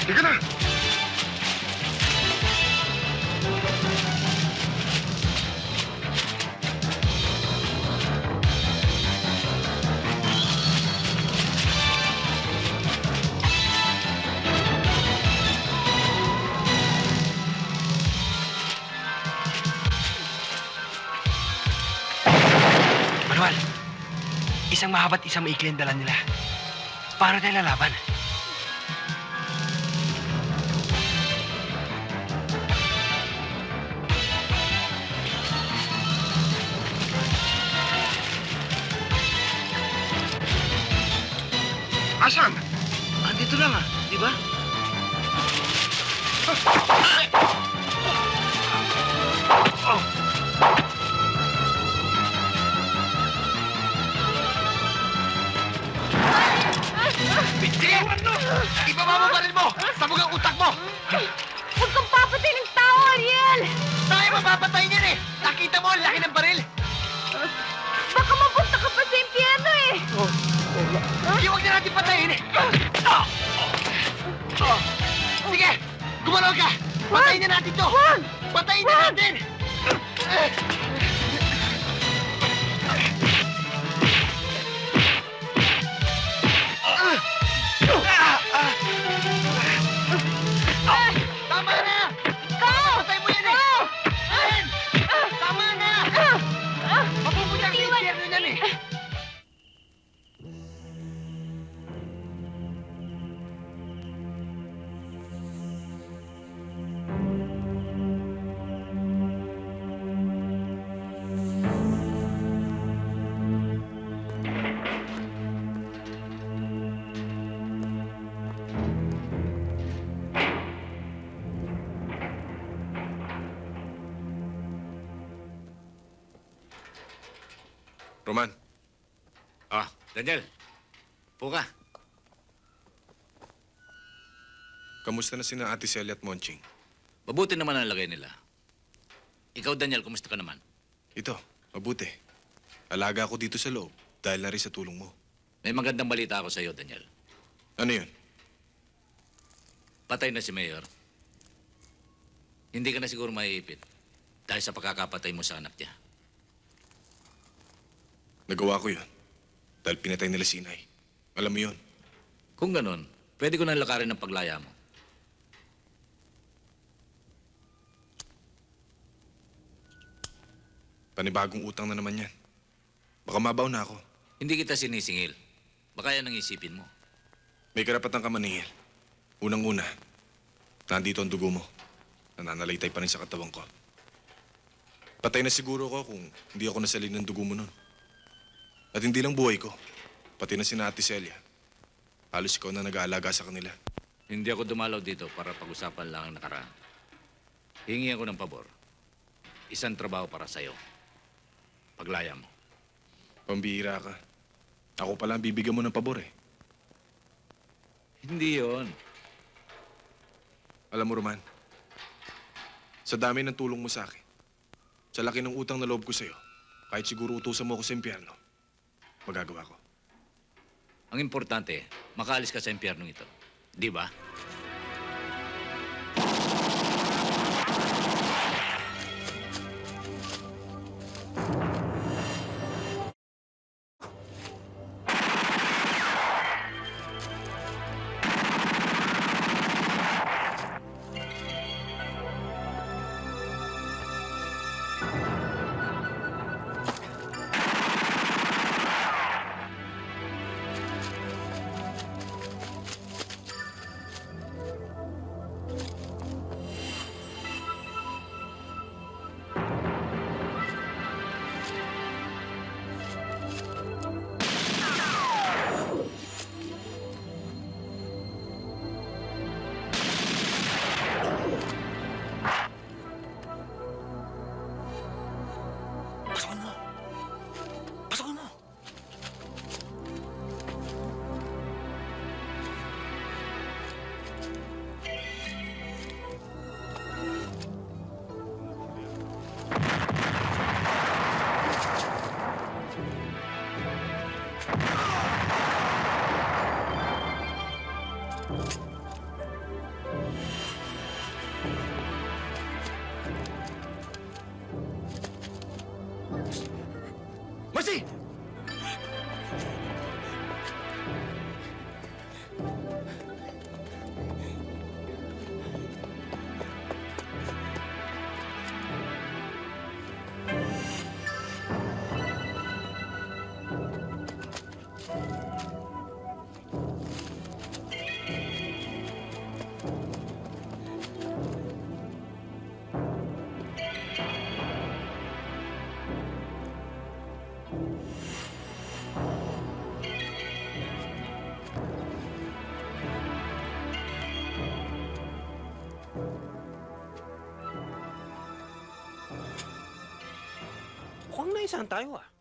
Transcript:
Teka na! Manuel, isang mahaba at isang maikli ang dala nila. Paano tayo lalaban? Asan? Andito lang di ba? Sige! Ibaba mo baril mo! Sabog ang utak mo! Huwag kang papatay ng tao, Ariel! Tayo mapapatay niyan eh! Nakita mo ang laki ng baril! Baka mapunta ka pa sa impyerno eh! Huwag na natin patayin eh! Sige! Gumalaw ka! Patayin na natin to! Patayin na natin! Tama na! Patay mo yan eh! Ayan! Tama na! Mapupunta sa impyerno yan eh! Roman. Daniel. Puka. Kamusta na sina Ate Celia at Monching? Mabuti naman ang lagay nila. Ikaw, Daniel, kumusta ka naman? Ito, mabuti. Alaga ako dito sa loob dahil na rin sa tulong mo. May magandang balita ako sa iyo, Daniel. Ano yun? Patay na si Mayor. Hindi ka na siguro maiipit dahil sa pagkakapatay mo sa anak niya. Nagawa ko yun dahil pinatay nila si Inay. Alam mo yun. Kung ganun, pwede ko nang lakarin ang paglaya mo. Panibagong utang na naman yan. Baka mabaw na ako. Hindi kita sinisingil. Baka yan ang isipin mo. May karapatan ka maningil. Unang-una, nandito ang dugo mo. Nananalaytay pa rin sa katawan ko. Patay na siguro ko kung hindi ako nasalin ng dugo mo nun. At hindi lang buhay ko, pati na sina Ate Celia. Halos ikaw na nag-aalaga sa kanila. Hindi ako dumalaw dito para pag-usapan lang ang nakaraan. Hingi ako ng pabor. Isang trabaho para sa'yo. Paglaya mo. Pambihira ka. Ako pala ang bibigyan mo ng pabor eh. Hindi yon. Alam mo, Roman, sa dami ng tulong mo sa akin, sa laki ng utang na loob ko sa'yo, kahit siguro utusan mo ako sa impyerno, magagawa ko. Ang importante, makaalis ka sa impyernong ito. Di ba? Nagkaisahan tayo ah.